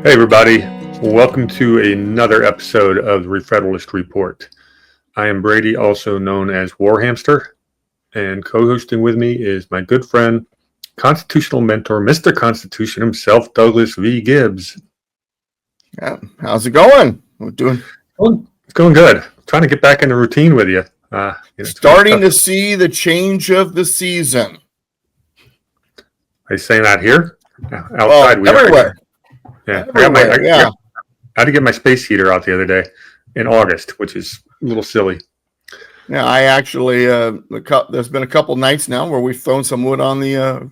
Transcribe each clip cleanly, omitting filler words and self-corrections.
Hey everybody, welcome to another episode of the Re-Federalist Report. I am Brady, also known as Warhamster, and co-hosting with me is my good friend, constitutional mentor, Mr. Constitution himself, Douglas V. Gibbs. Yeah, how's it going? We're doing. It's going good. Trying to get back in the routine with you. Starting to see the change of the season. Are you saying that here? Outside, everywhere. I had to get my space heater out the other day in August, which is a little silly. Yeah, I actually there's been a couple nights now where we've thrown some wood on the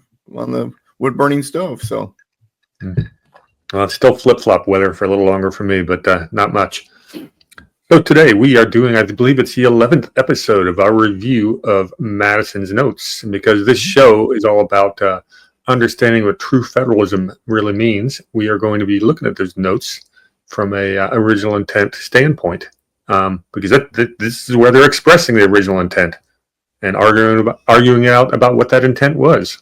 wood burning stove. So, well, it's still flip-flop weather for a little longer for me, but not much. So today we are doing, I believe it's the 11th episode of our review of Madison's notes, and because this show is all about understanding what true federalism really means, we are going to be looking at those notes from a original intent standpoint, because this is where they're expressing the original intent and arguing out about what that intent was.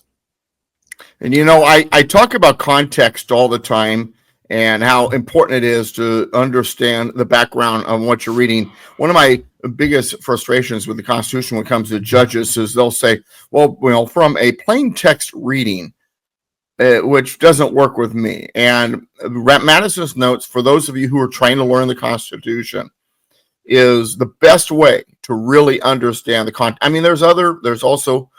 And I talk about context all the time and how important it is to understand the background of what you're reading. One of my biggest frustrations with the Constitution when it comes to judges is they'll say, well, from a plain text reading, which doesn't work with me. And Madison's notes, for those of you who are trying to learn the Constitution, is the best way to really understand the content. I mean, there's also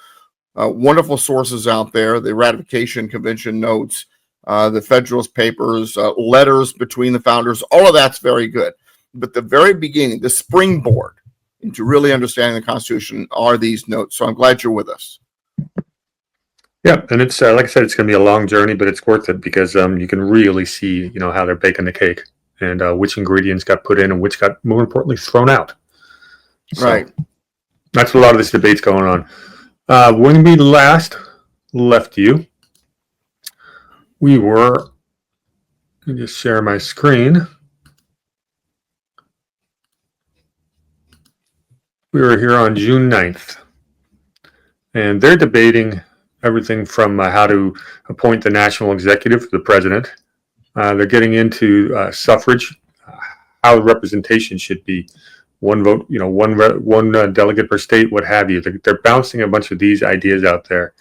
wonderful sources out there, the Ratification Convention notes, the Federalist Papers, letters between the founders, all of that's very good. But the very beginning, the springboard into really understanding the Constitution are these notes. So I'm glad you're with us. Yeah, and it's like I said, it's going to be a long journey, but it's worth it because you can really see, how they're baking the cake and which ingredients got put in and which got, more importantly, thrown out. So right. That's what a lot of this debate's going on. When we last left you, we were, let me just share my screen. We were here on June 9th, and they're debating everything from how to appoint the national executive for the president. They're getting into suffrage, how representation should be, one vote, one delegate per state, what have you. They're bouncing a bunch of these ideas out there.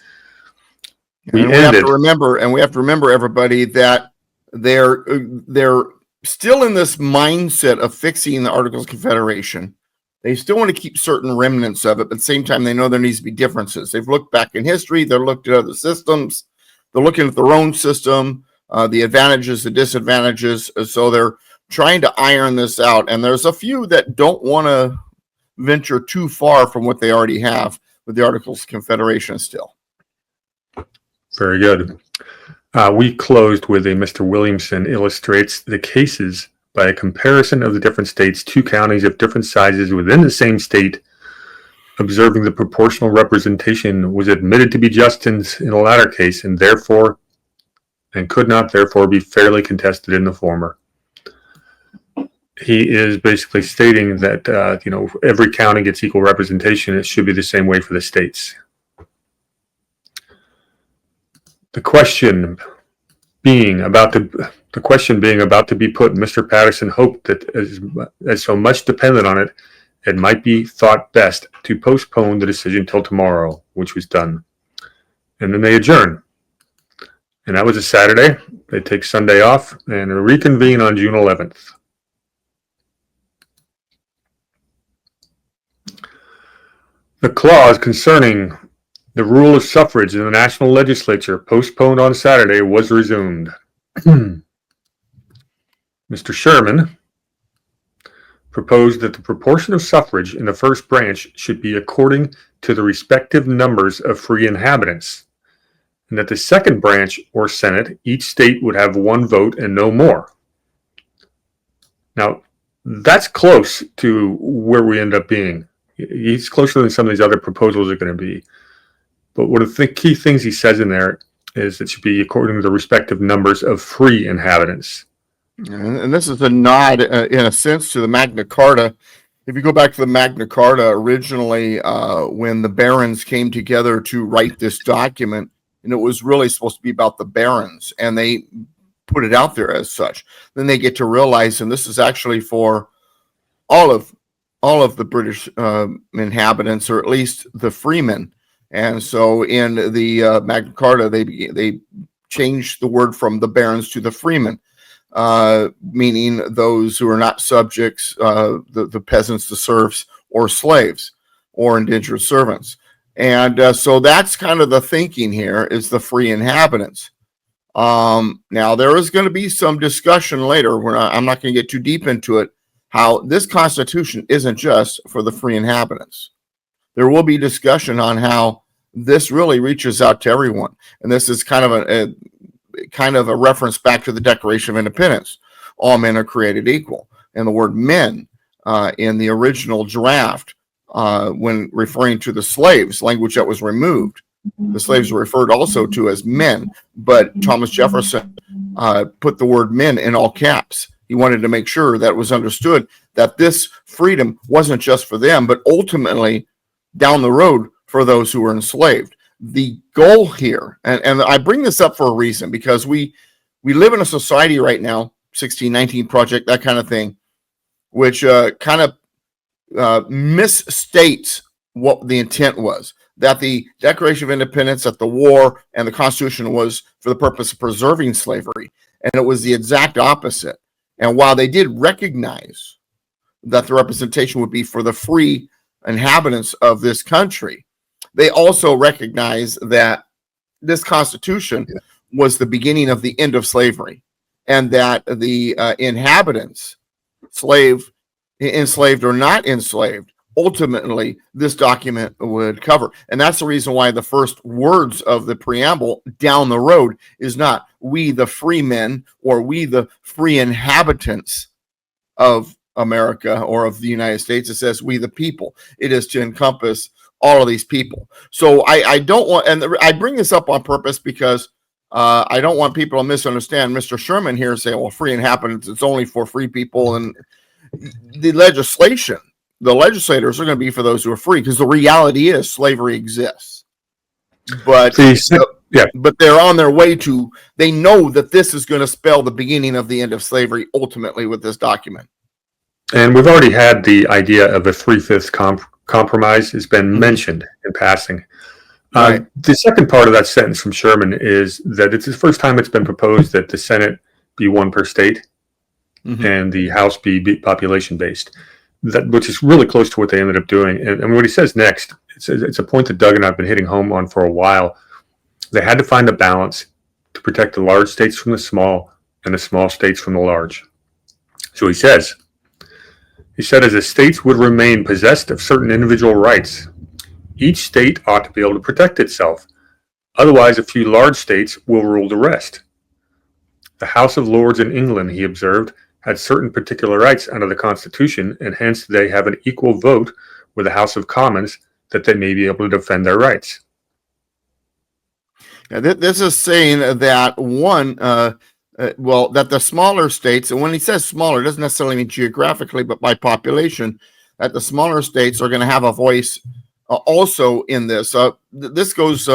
We have to remember, everybody, that they're still in this mindset of fixing the Articles of Confederation. They still want to keep certain remnants of it, but at the same time, they know there needs to be differences. They've looked back in history. They're looked at other systems. They're looking at their own system, the advantages, the disadvantages. So they're trying to iron this out. And there's a few that don't want to venture too far from what they already have with the Articles of Confederation still. Very good. We closed with a Mr. Williamson illustrates the cases by a comparison of the different states, two counties of different sizes within the same state, observing the proportional representation was admitted to be just in the latter case, and could not therefore be fairly contested in the former. He is basically stating that every county gets equal representation. It should be the same way for the states. The question being about to be put, Mr. Patterson hoped that as so much depended on it, it might be thought best to postpone the decision till tomorrow, which was done. And then they adjourn. And that was a Saturday. They take Sunday off and reconvene on June 11th. The clause concerning the rule of suffrage in the national legislature, postponed on Saturday, was resumed. Mr. Sherman proposed that the proportion of suffrage in the first branch should be according to the respective numbers of free inhabitants, and that the second branch or Senate, each state would have one vote and no more. Now, that's close to where we end up being. He's closer than some of these other proposals are going to be. But one of the key things he says in there is it should be according to the respective numbers of free inhabitants. And this is a nod, in a sense, to the Magna Carta. If you go back to the Magna Carta, originally, when the barons came together to write this document, and it was really supposed to be about the barons, and they put it out there as such. Then they get to realize, and this is actually for all of the British inhabitants, or at least the freemen. And so in the Magna Carta, they changed the word from the barons to the freemen, meaning those who are not subjects, the peasants, the serfs, or slaves, or indentured servants. And so that's kind of the thinking here, is the free inhabitants. Now, there is going to be some discussion later, where I'm not going to get too deep into it, how this Constitution isn't just for the free inhabitants. There will be discussion on how this really reaches out to everyone. And this is kind of a reference back to the Declaration of Independence. All men are created equal. And the word men in the original draft, when referring to the slaves, language that was removed, the slaves were referred also to as men, but Thomas Jefferson put the word men in all caps. He wanted to make sure that it was understood that this freedom wasn't just for them, but ultimately down the road for those who were enslaved. The goal here, and I bring this up for a reason, because we live in a society right now, 1619 Project, that kind of thing, which kind of misstates what the intent was. That the Declaration of Independence, that the war and the Constitution was for the purpose of preserving slavery. And it was the exact opposite. And while they did recognize that the representation would be for the free inhabitants of this country, they also recognize that this Constitution was the beginning of the end of slavery, and that the inhabitants, enslaved or not enslaved, ultimately this document would cover. And that's the reason why the first words of the preamble down the road is not "we the free men" or "we the free inhabitants of America or of the United States." It says "we the people." It is to encompass all of these people. So I don't want, and I bring this up on purpose because I don't want people to misunderstand Mr. Sherman here saying, well, free inhabitants, it's only for free people. And the legislators are going to be for those who are free, because the reality is slavery exists. But but they're on their way to, they know that this is going to spell the beginning of the end of slavery ultimately with this document. And we've already had the idea of a 3/5 compromise has been mentioned in passing. Right. The second part of that sentence from Sherman is that it's the first time it's been proposed that the Senate be one per state and the House be population based, which is really close to what they ended up doing. And what he says next, it's a point that Doug and I have been hitting home on for a while. They had to find a balance to protect the large states from the small and the small states from the large. So he said, as the states would remain possessed of certain individual rights, each state ought to be able to protect itself. Otherwise, a few large states will rule the rest. The House of Lords in England, he observed, had certain particular rights under the Constitution, and hence they have an equal vote with the House of Commons, that they may be able to defend their rights. Now, this is saying that that the smaller states, and when he says smaller, it doesn't necessarily mean geographically, but by population, that the smaller states are going to have a voice also in this. This goes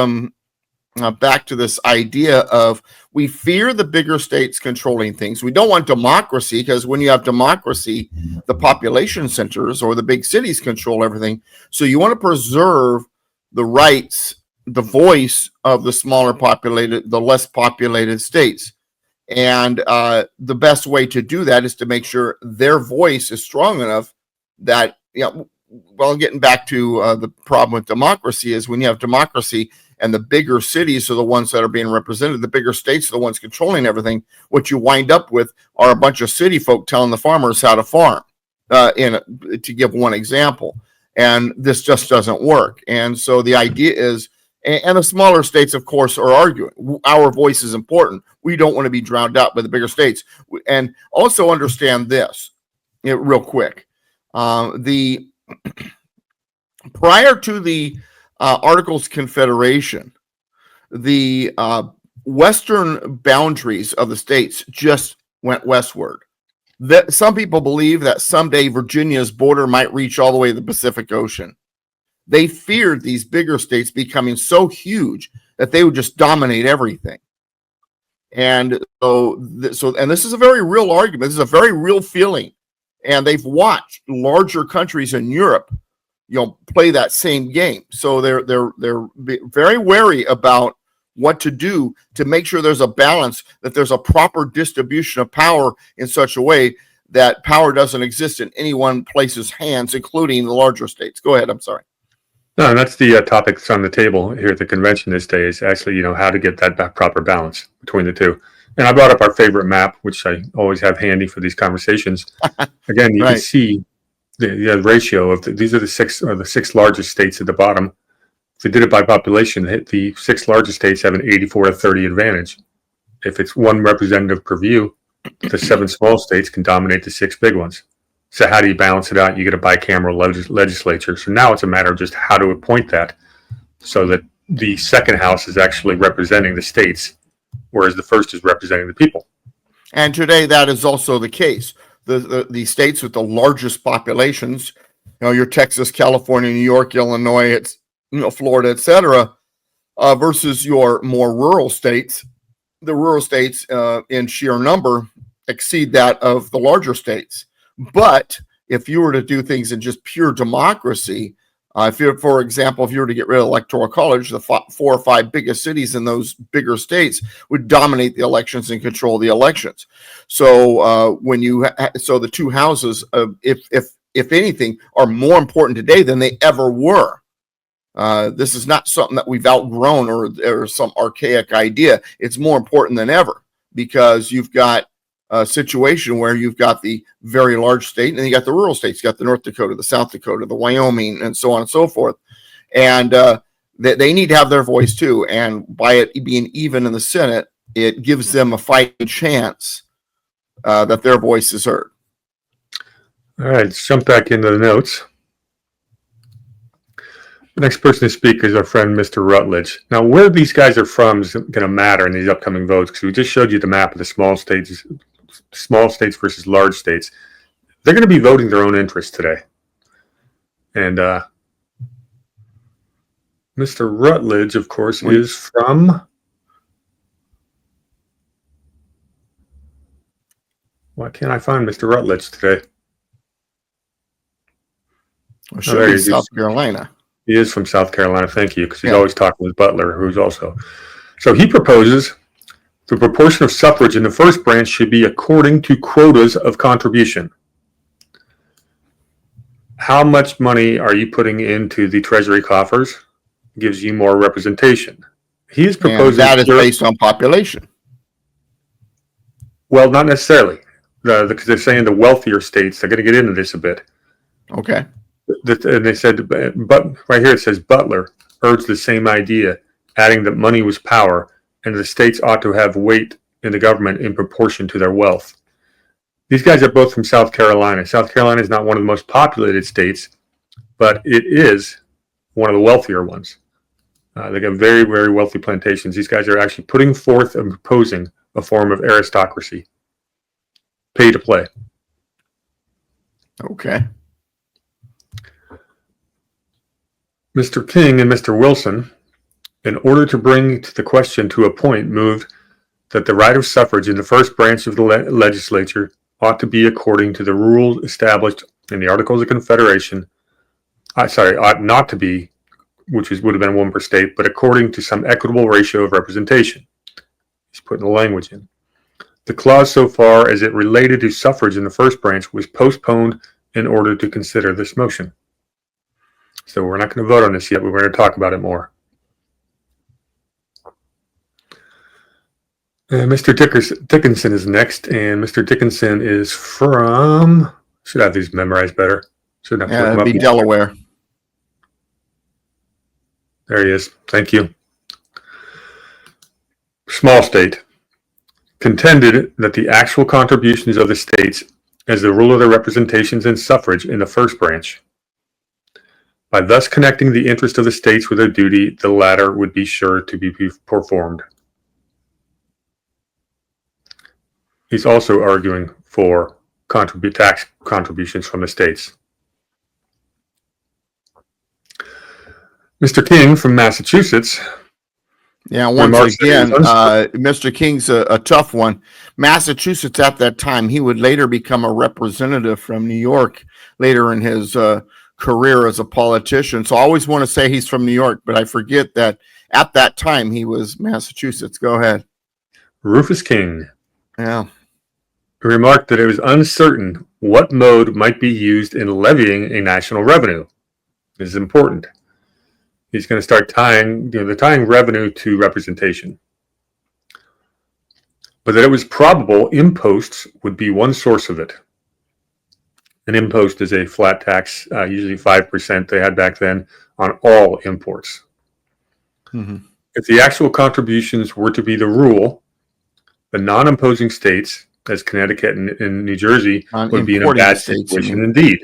back to this idea of, we fear the bigger states controlling things. We don't want democracy, because when you have democracy, the population centers or the big cities control everything. So you want to preserve the rights, the voice of the smaller populated, the less populated states. And the best way to do that is to make sure their voice is strong enough that, well, getting back to the problem with democracy is, when you have democracy and the bigger cities are the ones that are being represented, the bigger states are the ones controlling everything, what you wind up with are a bunch of city folk telling the farmers how to farm, to give one example. And this just doesn't work. And so the idea is, and the smaller states, of course, are arguing, our voice is important. We don't want to be drowned out by the bigger states. And also understand this real quick. Prior to the Articles of Confederation, the western boundaries of the states just went westward. Some people believe that someday Virginia's border might reach all the way to the Pacific Ocean. They feared these bigger states becoming so huge that they would just dominate everything. And and this is a very real argument. This is a very real feeling. And they've watched larger countries in Europe, play that same game. So they're very wary about what to do to make sure there's a balance, that there's a proper distribution of power in such a way that power doesn't exist in any one place's hands, including the larger states. Go ahead. I'm sorry. No, and that's the topic that's on the table here at the convention this day is actually, how to get that proper balance between the two. And I brought up our favorite map, which I always have handy for these conversations. Again, you Right. can see the ratio of these are the six largest states at the bottom. If they did it by population, the six largest states have an 84-30 advantage. If it's one representative per view, the seven small states can dominate the six big ones. So how do you balance it out? You get a bicameral legislature. So now it's a matter of just how to appoint that so that the second house is actually representing the states, whereas the first is representing the people. And today that is also the case. The states with the largest populations, your Texas, California, New York, Illinois, Florida, etc., versus your more rural states. The rural states in sheer number exceed that of the larger states. But if you were to do things in just pure democracy, for example, if you were to get rid of electoral college, the 4 or 5 biggest cities in those bigger states would dominate the elections and control the elections. So so the two houses, if anything, are more important today than they ever were. This is not something that we've outgrown or some archaic idea. It's more important than ever because you've got a situation where you've got the very large state and then you got the rural states. You got the North Dakota, the South Dakota, the Wyoming, and so on and so forth. And they need to have their voice too. And by it being even in the Senate, it gives them a fighting chance that their voice is heard. All right, let's jump back into the notes. The next person to speak is our friend, Mr. Rutledge. Now, where these guys are from is going to matter in these upcoming votes because we just showed you the map of the small states versus large states. They're going to be voting their own interests today. And Mr. Rutledge, of course, is from... Why can't I find Mr. Rutledge today? Well, should be South Carolina. He is from South Carolina, thank you, because he's always talking with Butler, who's also. So he proposes the proportion of suffrage in the first branch should be according to quotas of contribution. How much money are you putting into the treasury coffers? Gives you more representation. He is proposing... And that is based on population. Well, not necessarily, because they're saying the wealthier states, they're going to get into this a bit. Okay. And they said, but right here it says Butler urged the same idea, adding that money was power and the states ought to have weight in the government in proportion to their wealth. These guys are both from South Carolina. South Carolina is not one of the most populated states, but it is one of the wealthier ones. They got very, very wealthy plantations. These guys are actually putting forth and proposing a form of aristocracy. Pay to play. Okay. Mr. King and Mr. Wilson, in order to bring the question to a point, moved that the right of suffrage in the first branch of the legislature ought to be according to the rules established in the Articles of Confederation. Ought not to be, which would have been 1 per state, but according to some equitable ratio of representation. He's putting the language in. The clause so far as it related to suffrage in the first branch was postponed in order to consider this motion. So we're not going to vote on this yet, but we're going to talk about it more. Mr. Dickinson is next, and Mr. Dickinson is from... Should have these memorized better. Shouldn't have to look It'd be Delaware. There he is. Thank you. Small state. Contended that the actual contributions of the states as the rule of their representations and suffrage in the first branch. By thus connecting the interest of the states with their duty, the latter would be sure to be performed. He's also arguing for tax contributions from the states. Mr. King from Massachusetts. Yeah, once remarks that it again, was uncertain. Mr. King's a tough one. Massachusetts at that time, he would later become a representative from New York later in his career as a politician. So I always want to say he's from New York, but I forget that at that time he was Massachusetts. Go ahead. Rufus King Yeah. remarked that it was uncertain what mode might be used in levying a national revenue. This is important. He's going to start tying revenue to representation. But that it was probable imposts would be one source of it. An impost is a flat tax, usually 5% they had back then, on all imports. Mm-hmm. If the actual contributions were to be the rule, the non-imposing states, as Connecticut and New Jersey, would be in a bad situation indeed.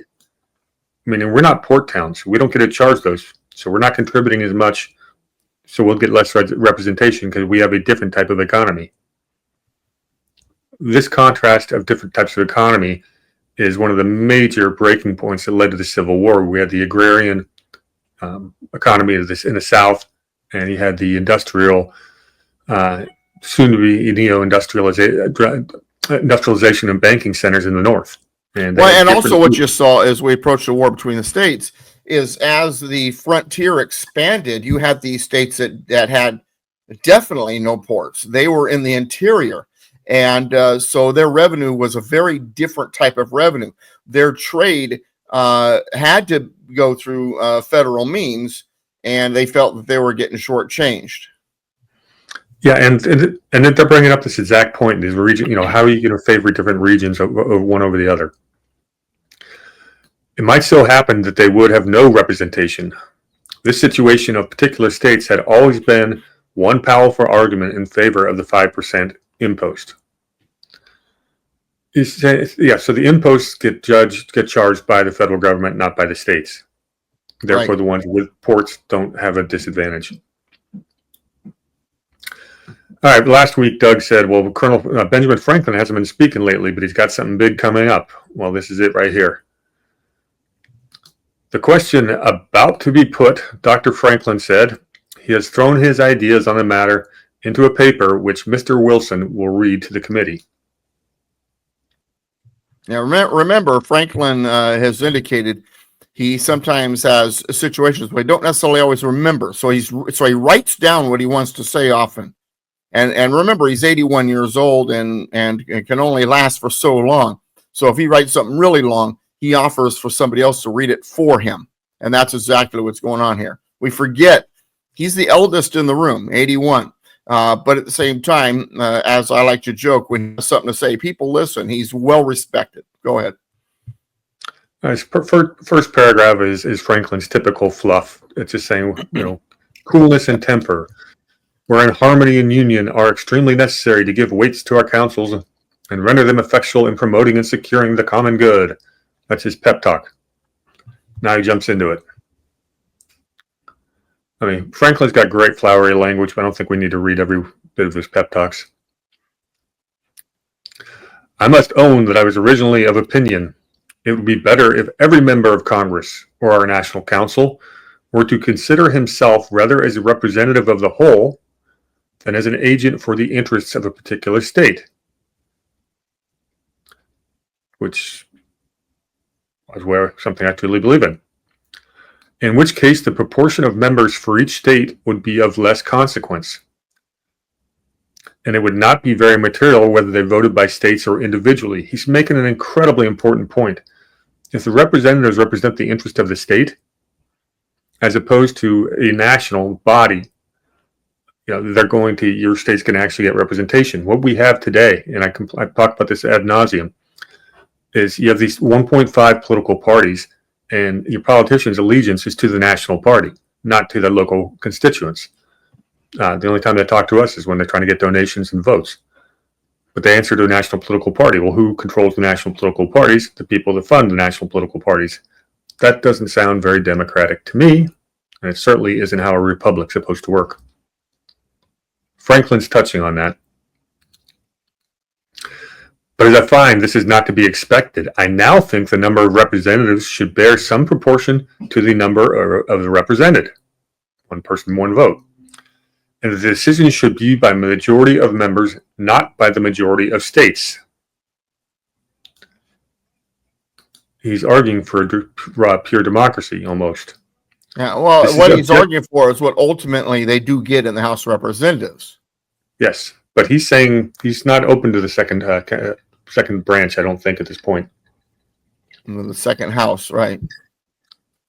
I mean, we're not port towns. We don't get to charge those. So we're not contributing as much. So we'll get less representation because we have a different type of economy. This contrast of different types of economy is one of the major breaking points that led to the Civil War. We had the agrarian economy in the South, and you had the industrial, soon to be industrialization and banking centers in the North. And also what you saw as we approached the war between the states is as the frontier expanded, you had these states that had definitely no ports. They were in the interior. And so their revenue was a very different type of revenue. Their trade had to go through federal means, and they felt that they were getting shortchanged. Yeah, and they're bringing up this exact point. These region, how are you going to favor different regions of one over the other? It might so happen that they would have no representation. This situation of particular states had always been one powerful argument in favor of the 5% impost. Yeah, so the imposts get charged by the federal government, not by the states. Therefore, right. The ones with ports don't have a disadvantage. All right, last week Doug said, well, Colonel Benjamin Franklin hasn't been speaking lately, but he's got something big coming up. Well, this is it right here. The question about to be put, Dr. Franklin said, he has thrown his ideas on the matter into a paper which Mr. Wilson will read to the committee. Now, remember, Franklin has indicated he sometimes has situations where he don't necessarily always remember. So he writes down what he wants to say often. And remember, he's 81 years old and can only last for so long. So if he writes something really long, he offers for somebody else to read it for him. And that's exactly what's going on here. We forget he's the eldest in the room, 81. But at the same time, as I like to joke, when he has something to say, people listen. He's well respected. Go ahead. His first paragraph is Franklin's typical fluff. It's just saying, coolness and temper, wherein harmony and union are extremely necessary to give weights to our counsels and render them effectual in promoting and securing the common good. That's his pep talk. Now he jumps into it. I mean, Franklin's got great flowery language, but I don't think we need to read every bit of his pep talks. I must own that I was originally of opinion it would be better if every member of Congress or our National Council were to consider himself rather as a representative of the whole than as an agent for the interests of a particular state, which is something I truly believe in which case the proportion of members for each state would be of less consequence. And it would not be very material whether they voted by states or individually. He's making an incredibly important point. If the representatives represent the interest of the state, as opposed to a national body, your state's going to actually get representation. What we have today, and I talk about this ad nauseum, is you have these 1.5 political parties, and your politician's allegiance is to the national party, not to their local constituents. The only time they talk to us is when they're trying to get donations and votes. But they answer to a national political party. Well, who controls the national political parties? The people that fund the national political parties. That doesn't sound very democratic to me, and it certainly isn't how a republic's supposed to work. Franklin's touching on that. But as I find this is not to be expected, I now think the number of representatives should bear some proportion to the number of the represented. One person, one vote. and the decision should be by majority of members, not by the majority of states. He's arguing for pure democracy, almost. Yeah, well, what he's arguing for is what ultimately they do get in the House of Representatives. Yes, but he's saying he's not open to the second branch, I don't think, at this point. The second house, right?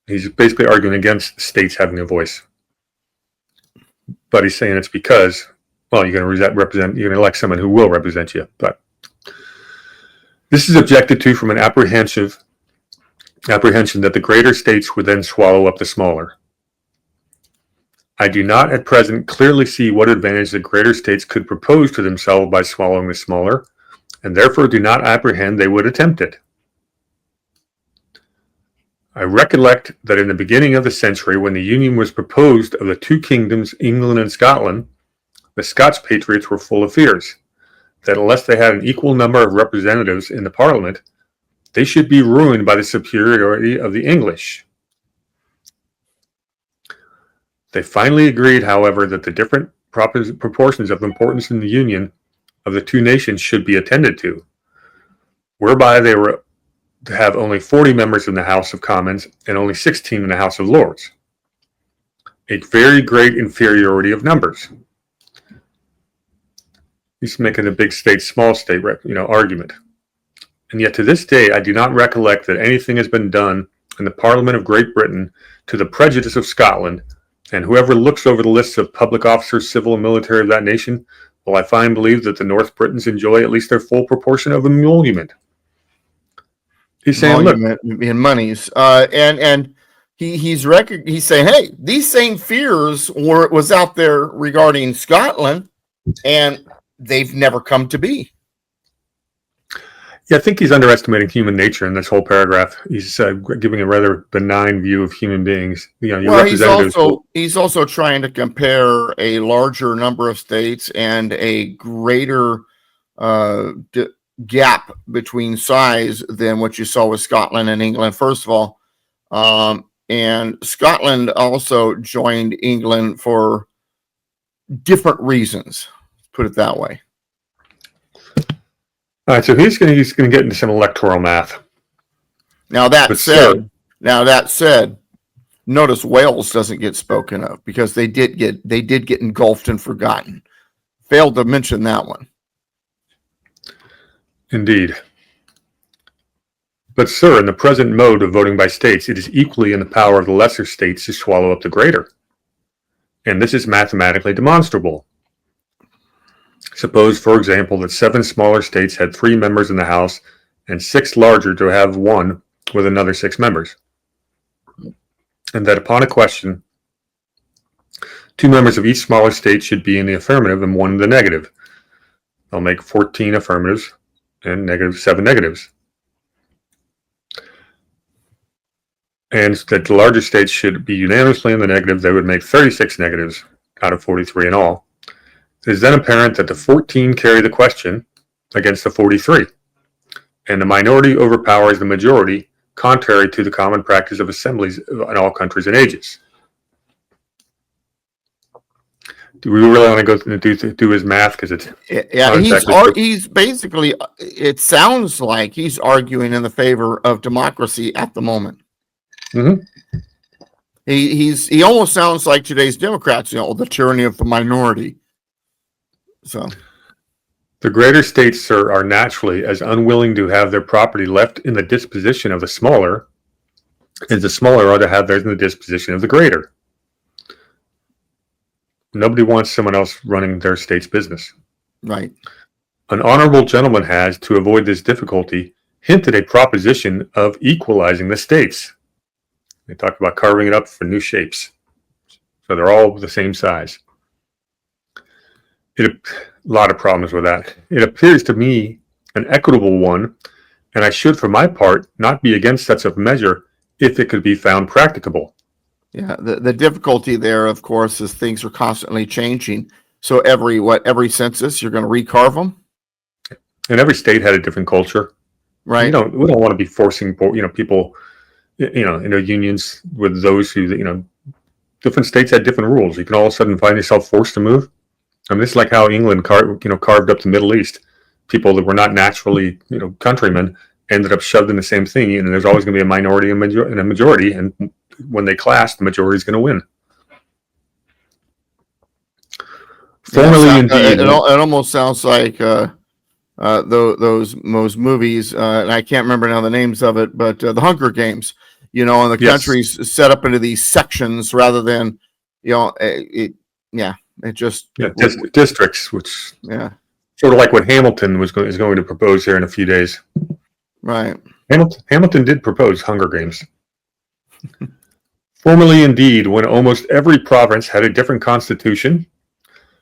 He's basically arguing against states having a voice. But he's saying it's because, well, you're going to elect someone who will represent you. But this is objected to from an apprehension that the greater states would then swallow up the smaller. I do not at present clearly see what advantage the greater states could propose to themselves by swallowing the smaller, and therefore do not apprehend they would attempt it. I recollect that in the beginning of the century, when the Union was proposed of the two kingdoms, England and Scotland, the Scots patriots were full of fears that unless they had an equal number of representatives in the Parliament, they should be ruined by the superiority of the English. They finally agreed, however, that the different proportions of importance in the union of the two nations should be attended to, whereby they were to have only 40 members in the House of Commons and only 16 in the House of Lords. A very great inferiority of numbers. He's making a big state, small state, argument. And yet to this day, I do not recollect that anything has been done in the Parliament of Great Britain to the prejudice of Scotland, and whoever looks over the lists of public officers, civil and military of that nation, will I find believe that the North Britons enjoy at least their full proportion of emolument. He's saying, look, in monies, and he's saying, hey, these same fears was out there regarding Scotland, and they've never come to be. Yeah, I think he's underestimating human nature in this whole paragraph. He's giving a rather benign view of human beings. He's also trying to compare a larger number of states and a greater gap between size than what you saw with Scotland and England, first of all. And Scotland also joined England for different reasons, put it that way. All right, so he's going to get into some electoral math. Now that said, notice Wales doesn't get spoken of because they did get engulfed and forgotten. Failed to mention that one. Indeed. But, sir, in the present mode of voting by states, it is equally in the power of the lesser states to swallow up the greater. And this is mathematically demonstrable. Suppose, for example, that 7 smaller states had 3 members in the House and 6 larger to have 1 with another 6 members. And that upon a question, 2 members of each smaller state should be in the affirmative and 1 in the negative. They'll make 14 affirmatives and -7 negatives. And that the larger states should be unanimously in the negative. They would make 36 negatives out of 43 in all. It is then apparent that the 14 carry the question against the 43, and the minority overpowers the majority, contrary to the common practice of assemblies in all countries and ages. Do we really want to go do his math? Because it's he's basically, it sounds like he's arguing in the favor of democracy at the moment. Mm-hmm. He almost sounds like today's Democrats, the tyranny of the minority. So, the greater states, sir, are naturally as unwilling to have their property left in the disposition of the smaller as the smaller are to have theirs in the disposition of the greater. Nobody wants someone else running their state's business. Right. An honorable gentleman has, to avoid this difficulty, hinted a proposition of equalizing the states. They talk about carving it up for new shapes. So they're all the same size. A lot of problems with that. It appears to me an equitable one, and I should, for my part, not be against such a measure if it could be found practicable. Yeah, the difficulty there, of course, is things are constantly changing. So every census, you're going to recarve them? And every state had a different culture. Right. We don't want to be forcing people, in their unions with those who, different states had different rules. You can all of a sudden find yourself forced to move. I mean, this is like how England carved up the Middle East. People that were not naturally, countrymen ended up shoved in the same thing. And there's always going to be a minority and a majority. And when they clash, the majority is going to win. Formerly, indeed. It almost sounds like those movies, and I can't remember now the names of it, but the Hunger Games. And the country's set up into these sections rather than, districts, which sort of like what Hamilton is going to propose here in a few days. Right. Hamilton did propose Hunger Games. Formerly, indeed, when almost every province had a different constitution,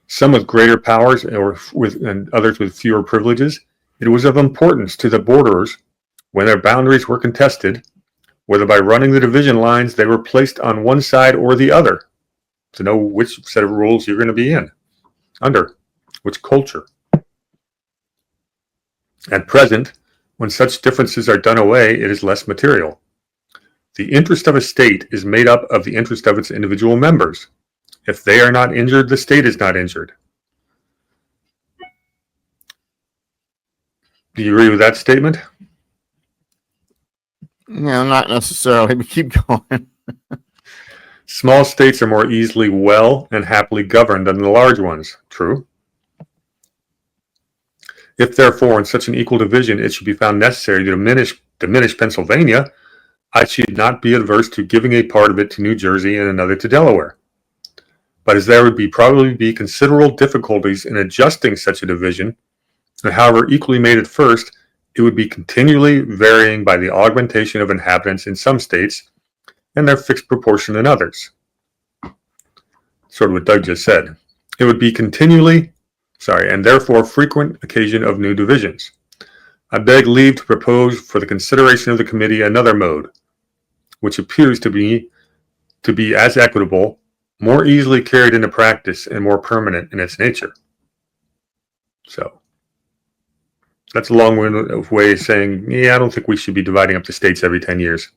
some with greater powers and others with fewer privileges, it was of importance to the borderers, when their boundaries were contested, whether by running the division lines they were placed on one side or the other, to know which set of rules you're going to be under, which culture. At present, when such differences are done away, it is less material. The interest of a state is made up of the interest of its individual members. If they are not injured, the state is not injured. Do you agree with that statement? No, not necessarily, but keep going. Small states are more easily well and happily governed than the large ones. True. If, therefore, in such an equal division it should be found necessary to diminish Pennsylvania, I should not be averse to giving a part of it to New Jersey and another to Delaware. But as there would probably be considerable difficulties in adjusting such a division, and however equally made at first, it would be continually varying by the augmentation of inhabitants in some states and their fixed proportion in others. Sort of what Doug just said. It would be and therefore frequent occasion of new divisions. I beg leave to propose for the consideration of the committee another mode, which appears to be as equitable, more easily carried into practice, and more permanent in its nature. So, that's a long way of saying, I don't think we should be dividing up the states every 10 years.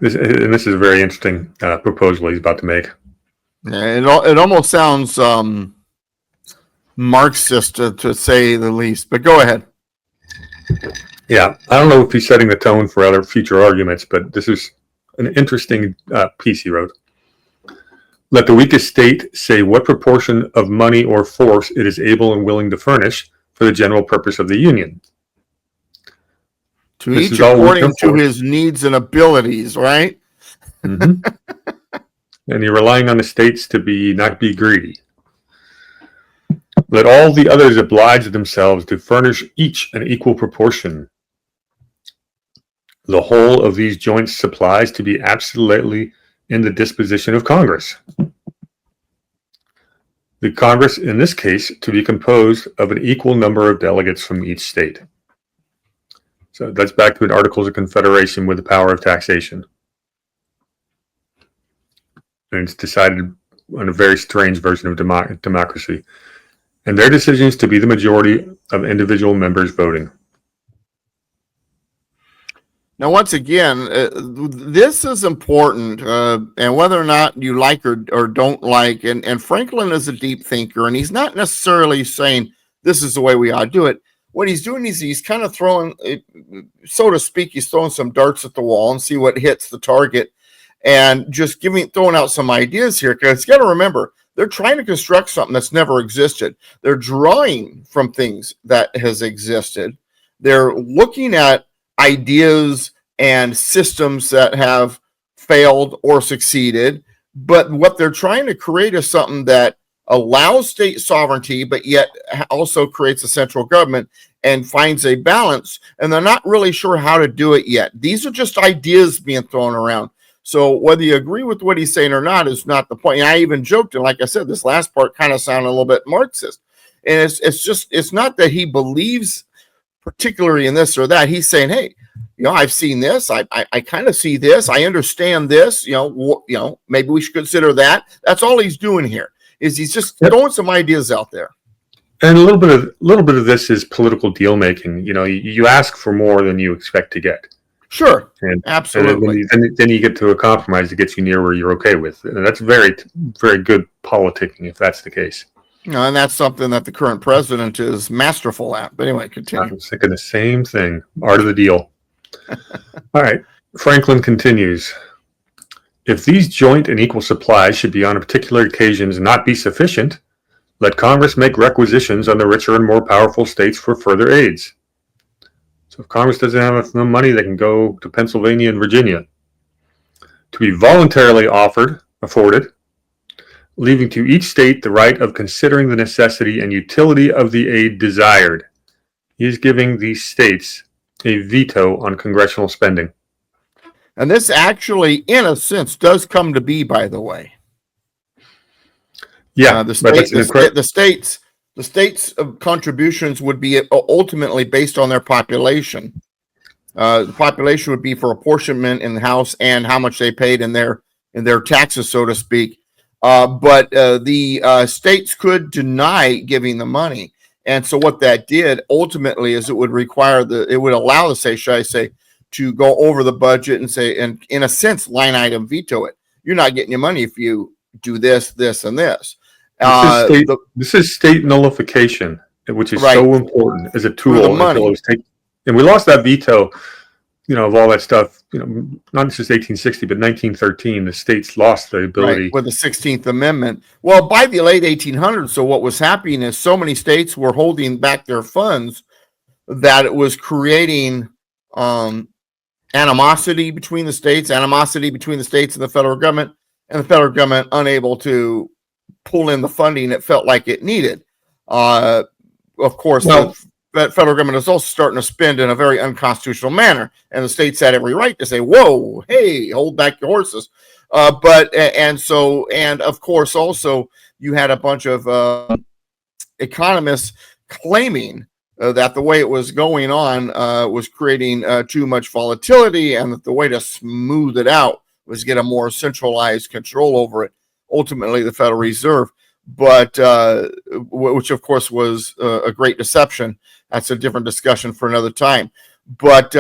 This is a very interesting proposal he's about to make. Yeah, it almost sounds Marxist to say the least, but go ahead. Yeah, I don't know if he's setting the tone for other future arguments, but this is an interesting piece he wrote. Let the weakest state say what proportion of money or force it is able and willing to furnish for the general purpose of the Union. To each according to his needs and abilities, right? Mm-hmm. And you're relying on the states to not be greedy. Let all the others oblige themselves to furnish each an equal proportion. The whole of these joint supplies to be absolutely in the disposition of Congress. The Congress, in this case, to be composed of an equal number of delegates from each state. So that's back to an Articles of Confederation with the power of taxation. And it's decided on a very strange version of democracy. And their decisions to be the majority of individual members voting. Now, once again, this is important, and whether or not you like or don't like, and Franklin is a deep thinker, and he's not necessarily saying this is the way we ought to do it. What he's doing is he's kind of throwing, so to speak, he's throwing some darts at the wall and see what hits the target, and just throwing out some ideas here. Because you got to remember, they're trying to construct something that's never existed. They're drawing from things that has existed. They're looking at ideas and systems that have failed or succeeded, but what they're trying to create is something that allows state sovereignty, but yet also creates a central government and finds a balance, and they're not really sure how to do it yet. These are just ideas being thrown around. So whether you agree with what he's saying or not is not the point. And I even joked, and like I said, this last part kind of sounded a little bit Marxist. And it's not that he believes particularly in this or that. He's saying, hey, I've seen this. I kind of see this. I understand this. Maybe we should consider that. That's all he's doing here. Is he's just throwing some ideas out there. And a little bit of this is political deal making. You ask for more than you expect to get. Sure. And Absolutely. then you get to a compromise that gets you near where you're okay with. And that's very, very good politicking if that's the case. And that's something that the current president is masterful at. But anyway, I continue. was thinking the same thing. Art of the deal. All right. Franklin continues. If these joint and equal supplies should be on particular occasions not be sufficient, let Congress make requisitions on the richer and more powerful states for further aids. So if Congress doesn't have enough money, they can go to Pennsylvania and Virginia. To be voluntarily afforded, leaving to each state the right of considering the necessity and utility of the aid desired. He is giving these states a veto on congressional spending. And this actually, in a sense, does come to be, by the way. Yeah, the states' contributions would be ultimately based on their population. The population would be for apportionment in the House and how much they paid in their taxes, so to speak. But the states could deny giving the money, and so what that did ultimately is it would allow the state, should I say, to go over the budget and say, and in a sense, line item veto it. You're not getting your money if you do this, this, and this. This is state nullification, which is right. so important as a tool until it was taken. And we lost that veto, of all that stuff, not just 1860, but 1913, the states lost the ability. Right, with the 16th Amendment. Well, by the late 1800s, so what was happening is so many states were holding back their funds that it was creating animosity between the states and the federal government, and the federal government unable to pull in the funding it felt like it needed. Of course, the federal government is also starting to spend in a very unconstitutional manner, and the states had every right to say, whoa, hey, hold back your horses. And of course, also, you had a bunch of economists claiming that the way it was going on was creating too much volatility, and that the way to smooth it out was get a more centralized control over it, ultimately the Federal Reserve, but which of course was a great deception. That's a different discussion for another time. But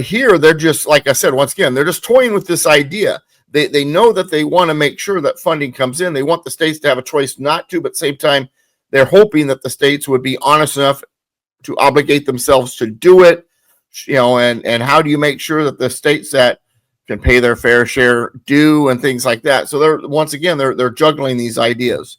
here they're just, like I said, once again, they're just toying with this idea. They know that they want to make sure that funding comes in. They want the states to have a choice not to, but at the same time, they're hoping that the states would be honest enough to obligate themselves to do it. And how do you make sure that the states that can pay their fair share do, and things like that. So they're juggling these ideas.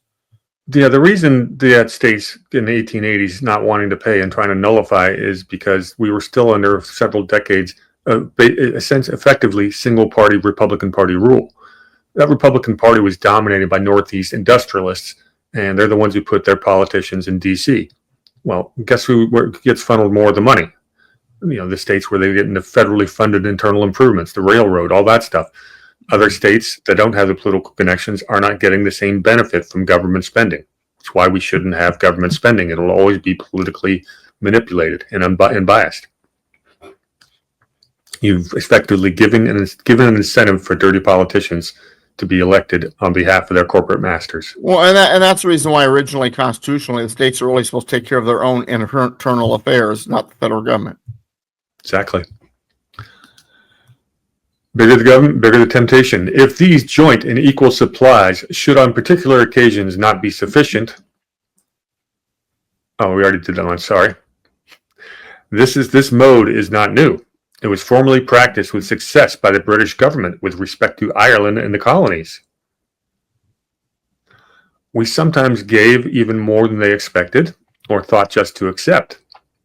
Yeah, the reason the states in the 1880s not wanting to pay and trying to nullify is because we were still under several decades of effectively single-party Republican Party rule. That Republican Party was dominated by Northeast industrialists, and they're the ones who put their politicians in D.C. Well, guess who gets funneled more of the money? The states where they get into federally funded internal improvements, the railroad, all that stuff. Other states that don't have the political connections are not getting the same benefit from government spending. That's why we shouldn't have government spending. It'll always be politically manipulated and biased. You've effectively given an incentive for dirty politicians to be elected on behalf of their corporate masters. Well, and that's the reason why originally, constitutionally, the states are really supposed to take care of their own internal affairs, not the federal government. Exactly. Bigger the government, bigger the temptation. If these joint and equal supplies should on particular occasions not be sufficient. Oh, we already did that one, sorry. This mode is not new. It was formerly practiced with success by the British government with respect to Ireland and the colonies. We sometimes gave even more than they expected or thought just to accept.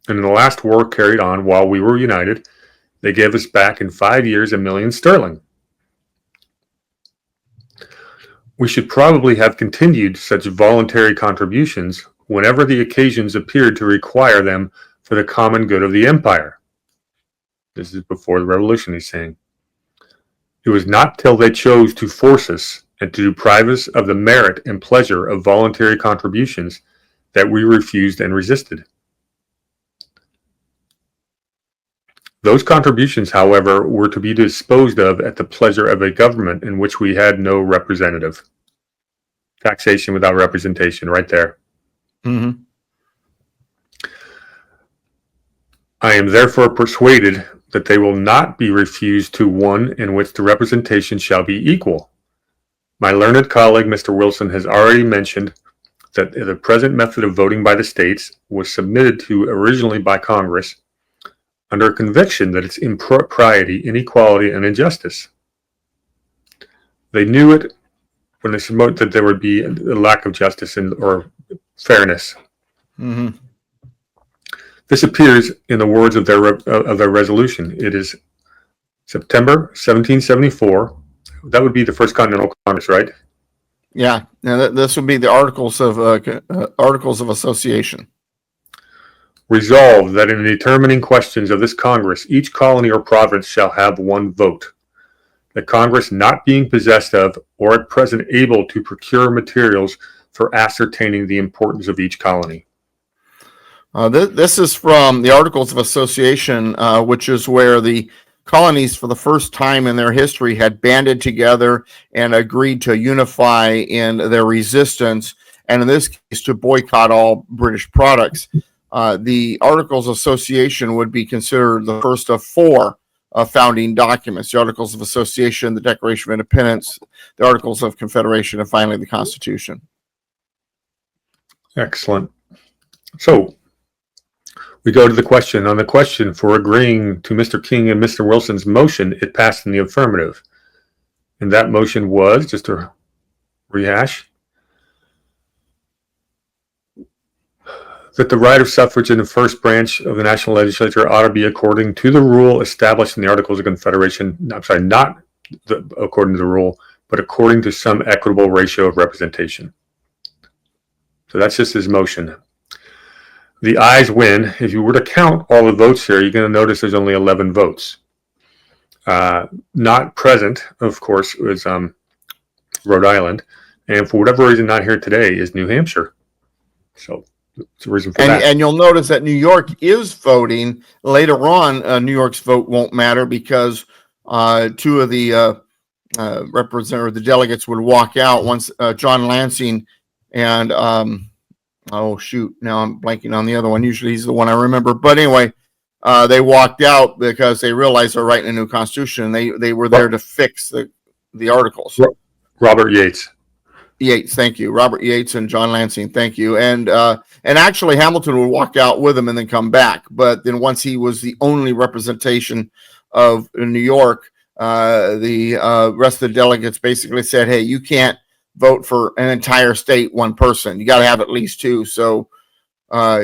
And in the last war carried on while we were united, they gave us back in 5 years £1 million sterling. We should probably have continued such voluntary contributions whenever the occasions appeared to require them for the common good of the empire. This is before the revolution, he's saying. It was not till they chose to force us and to deprive us of the merit and pleasure of voluntary contributions that we refused and resisted. Those contributions, however, were to be disposed of at the pleasure of a government in which we had no representative. Taxation without representation, right there. Mm-hmm. I am therefore persuaded that they will not be refused to one in which the representation shall be equal. My learned colleague, Mr. Wilson, has already mentioned that the present method of voting by the states was submitted to originally by Congress under a conviction that it's impropriety, inequality, and injustice. They knew it when they submitted that there would be a lack of justice or fairness. Mm-hmm. This appears in the words of their resolution. It is September 1774. That would be the First Continental Congress, right? Yeah. Now this would be the Articles of Association. Resolved that in determining questions of this Congress, each colony or province shall have one vote. The Congress not being possessed of or at present able to procure materials for ascertaining the importance of each colony. This is from the Articles of Association, which is where the colonies for the first time in their history had banded together and agreed to unify in their resistance, and in this case to boycott all British products. The Articles of Association would be considered the first of four founding documents: the Articles of Association, the Declaration of Independence, the Articles of Confederation, and finally the Constitution. Excellent. So we go to the question. On the question for agreeing to Mr. King and Mr. Wilson's motion, it passed in the affirmative. And that motion was, just to rehash, that the right of suffrage in the first branch of the national legislature ought to be according to the rule established in the Articles of Confederation. I'm sorry, not according to the rule, but according to some equitable ratio of representation. So that's just his motion. The ayes win. If you were to count all the votes here, you're going to notice there's only 11 votes. Not present, of course, was Rhode Island. And for whatever reason, not here today is New Hampshire. So it's a reason for that. And you'll notice that New York is voting. Later on, New York's vote won't matter because two of the the delegates would walk out once John Lansing and oh shoot, now I'm blanking on the other one. Usually he's the one I remember. But anyway, they walked out because they realized they're writing a new constitution. They were there to fix the articles. Robert Yates. Yates, thank you. Robert Yates and John Lansing, thank you. And actually Hamilton would walk out with him and then come back. But then once he was the only representation of New York, the rest of the delegates basically said, hey, you can't vote for an entire state, one person. You got to have at least two. So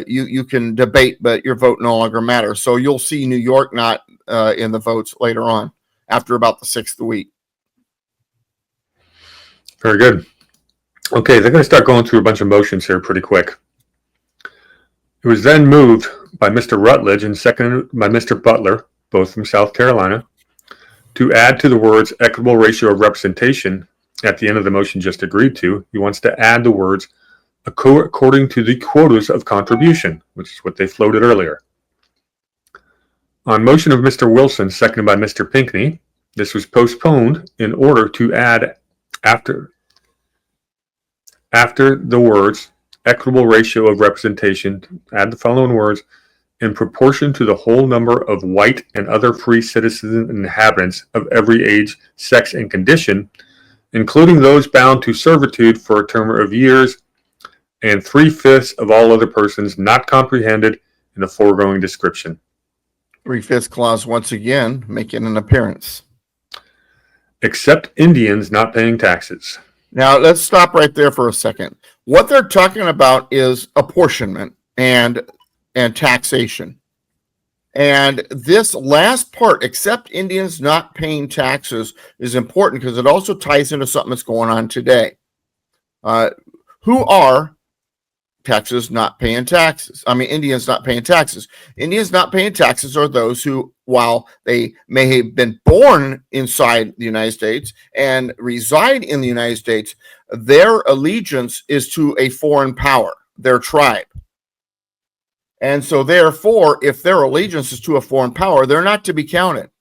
you can debate, but your vote no longer matters. So you'll see New York not in the votes later on after about the sixth week. Very good. Okay, they're going to start going through a bunch of motions here pretty quick. It was then moved by Mr. Rutledge and seconded by Mr. Butler, both from South Carolina, to add to the words equitable ratio of representation at the end of the motion just agreed to. He wants to add the words according to the quotas of contribution, which is what they floated earlier. On motion of Mr. Wilson, seconded by Mr. Pinckney, this was postponed in order to add after the words equitable ratio of representation, add the following words: in proportion to the whole number of white and other free citizens and inhabitants of every age, sex, and condition, including those bound to servitude for a term of years, and 3/5 of all other persons not comprehended in the foregoing description. 3/5 clause once again making an appearance. Except Indians not paying taxes. Now let's stop right there for a second. What they're talking about is apportionment and taxation. And this last part, except Indians not paying taxes, is important because it also ties into something that's going on today. Who are Texas not paying taxes? I mean, Indians not paying taxes. Indians not paying taxes are those who, while they may have been born inside the United States and reside in the United States, their allegiance is to a foreign power, their tribe. And so therefore, if their allegiance is to a foreign power, they're not to be counted.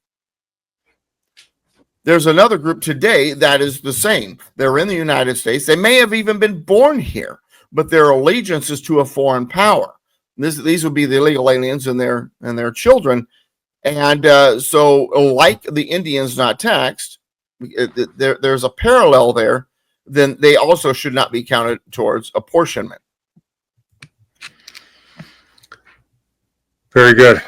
There's another group today that is the same. They're in the United States. They may have even been born here, but their allegiance is to a foreign power. These would be the illegal aliens and their children. And so, like the Indians not taxed, there's a parallel there. Then they also should not be counted towards apportionment. Very good.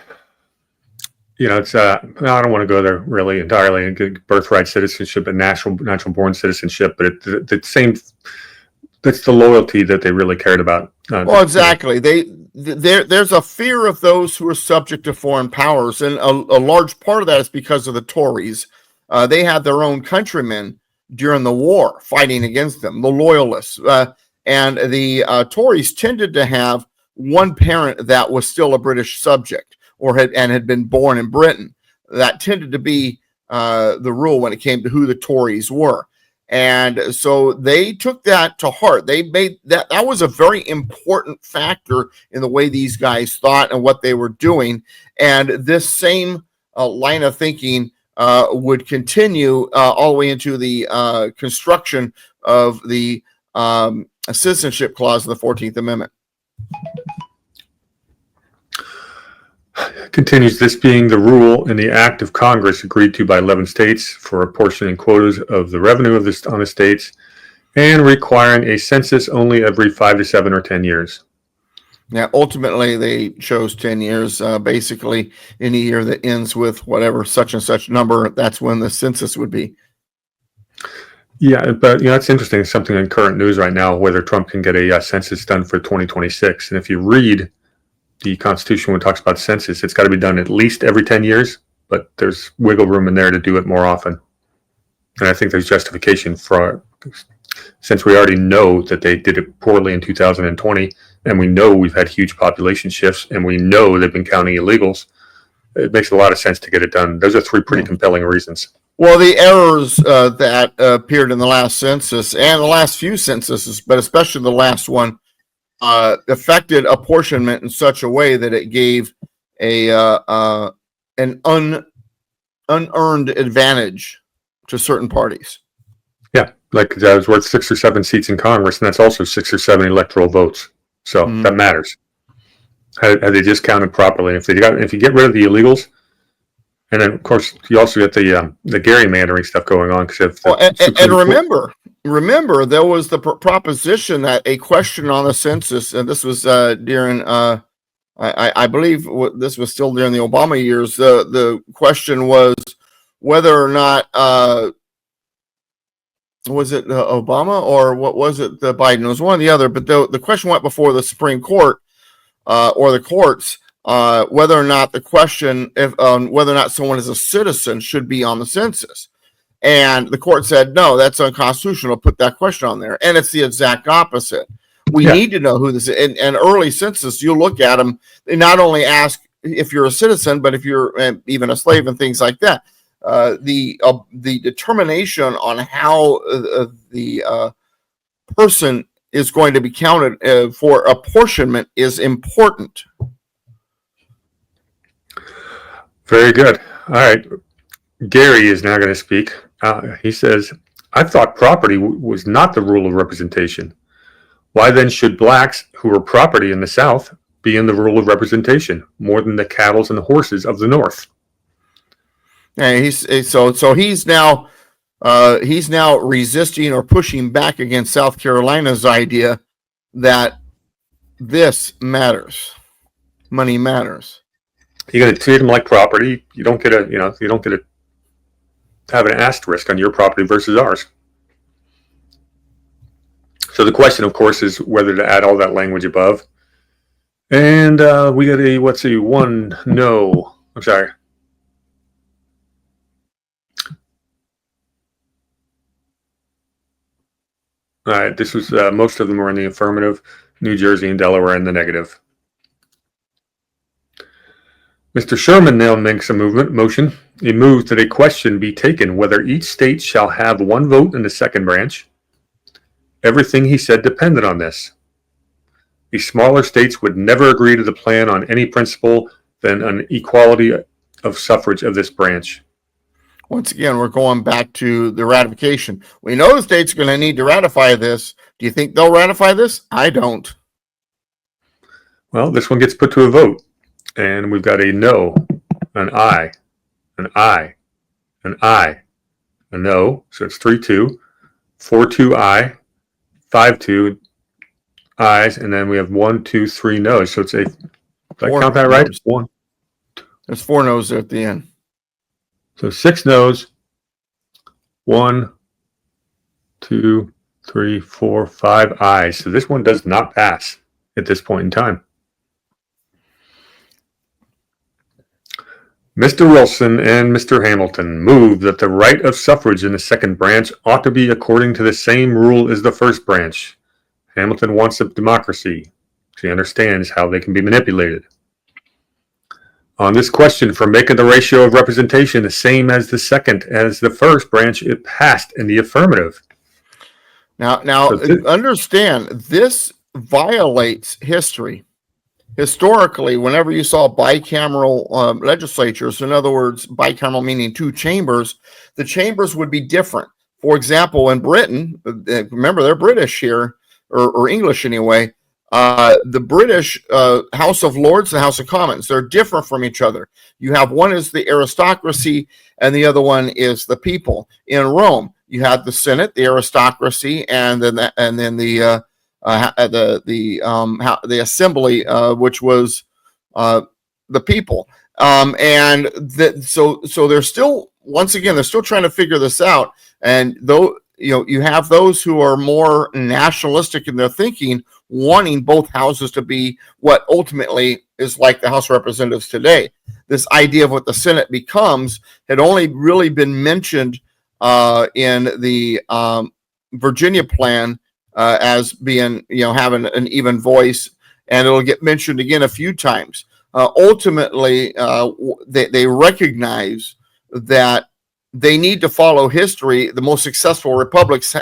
It's I don't want to go there really entirely and birthright citizenship and natural born citizenship, but that's the loyalty that they really cared about. Well, exactly. There's a fear of those who are subject to foreign powers, and a large part of that is because of the Tories. They had their own countrymen during the war fighting against them, the Loyalists, and the Tories tended to have one parent that was still a British subject or had been born in Britain. That tended to be the rule when it came to who the Tories were. And so they took that to heart. They made that was a very important factor in the way these guys thought and what they were doing. And this same line of thinking would continue all the way into the construction of the citizenship clause of the 14th Amendment. Continues, this being the rule in the act of Congress agreed to by 11 states for apportioning quotas of the revenue of on the states and requiring a census only every 5 to 7 or 10 years. Now, ultimately, they chose 10 years. Basically, any year that ends with whatever such and such number, that's when the census would be. Yeah, but that's interesting. It's something in current news right now, whether Trump can get a census done for 2026. And if you read the Constitution, when it talks about census, it's got to be done at least every 10 years, but there's wiggle room in there to do it more often. And I think there's justification for, since we already know that they did it poorly in 2020, and we know we've had huge population shifts, and we know they've been counting illegals, it makes a lot of sense to get it done. Those are three pretty compelling reasons. Well, the errors that appeared in the last census and the last few censuses, but especially the last one, affected apportionment in such a way that it gave an unearned advantage to certain parties. Yeah, like that was worth 6 or 7 seats in Congress, and that's also 6 or 7 electoral votes. So that matters. Had they just counted properly, if you get rid of the illegals, and then of course you also get the gerrymandering stuff going on. And remember, there was the proposition that a question on the census, and this was during, I believe this was still during the Obama years. The question was whether or not was it Obama or what was it? The Biden, it was one or the other. But the question went before the Supreme Court or the courts. Whether or not the question whether or not someone is a citizen should be on the census. And the court said, no, that's unconstitutional. Put that question on there. And it's the exact opposite. We need to know who this is. In early census, you look at them, they not only ask if you're a citizen, but if you're even a slave and things like that. The determination on how the person is going to be counted for apportionment is important. Very good. All right. Gary is now going to speak. He says, I thought property was not the rule of representation. Why then should blacks who are property in the South be in the rule of representation more than the cattle and the horses of the North? And he's now resisting or pushing back against South Carolina's idea that this matters. Money matters. You're going to treat them like property. You don't get to have an asterisk on your property versus ours. So the question, of course, is whether to add all that language above. And we got one no. I'm sorry. All right, this was most of them were in the affirmative. New Jersey and Delaware in the negative. Mr. Sherman now makes a motion. He moves that a question be taken whether each state shall have one vote in the second branch. Everything he said depended on this. The smaller states would never agree to the plan on any principle than an equality of suffrage of this branch. Once again, we're going back to the ratification. We know the states are going to need to ratify this. Do you think they'll ratify this? I don't. Well, this one gets put to a vote, and we've got a no. an I, an I, an I, a no. So it's 3-2, 4-2 I, 5-2 I's, and then we have 1, 2, 3 no's. So it's a. Did I count that right? No's. One. There's 4 no's at the end. So 6 no's. 1, 2, 3, 4, 5 I's. So this one does not pass at this point in time. Mr. Wilson and Mr. Hamilton move that the right of suffrage in the second branch ought to be according to the same rule as the first branch. Hamilton wants a democracy. He understands how they can be manipulated. On this question for making the ratio of representation the same as the second as the first branch, it passed in the affirmative. Now, understand this violates history. Historically, whenever you saw bicameral legislatures, in other words, bicameral meaning 2 chambers, the chambers would be different. For example, in Britain, remember they're British here, or English anyway, the British House of Lords and House of Commons, they're different from each other. You have one is the aristocracy and the other one is the people. In Rome, you had the Senate, the aristocracy, and then the assembly, which was the people, so they're still, once again, they're still trying to figure this out. And though you have those who are more nationalistic in their thinking, wanting both houses to be what ultimately is like the House of Representatives today. This idea of what the Senate becomes had only really been mentioned in the Virginia plan. As being, having an even voice, and it'll get mentioned again a few times. Ultimately, they recognize that they need to follow history. The most successful republics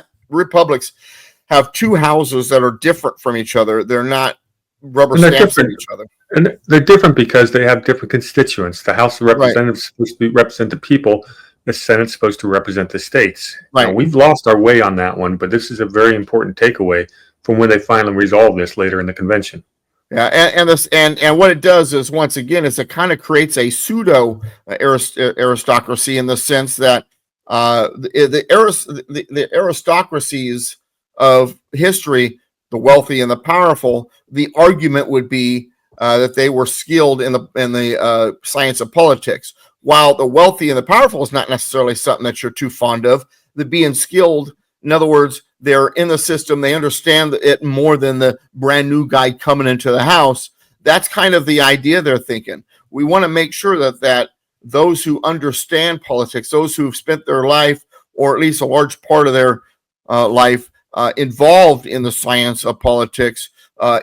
have 2 houses that are different from each other. They're not rubber stamps of each other. And they're different because they have different constituents. The House of Representatives is supposed to represent the people. The Senate's supposed to represent the states. Right. Now, we've lost our way on that one, but this is a very important takeaway from when they finally resolve this later in the convention. Yeah, and what it does is, once again, is it kind of creates a pseudo aristocracy in the sense that the aristocracies of history, the wealthy and the powerful, the argument would be that they were skilled in the science of politics. While the wealthy and the powerful is not necessarily something that you're too fond of, the being skilled, in other words, they're in the system, they understand it more than the brand new guy coming into the house. That's kind of the idea they're thinking. We want to make sure that those who understand politics, those who've spent their life, or at least a large part of their life, involved in the science of politics,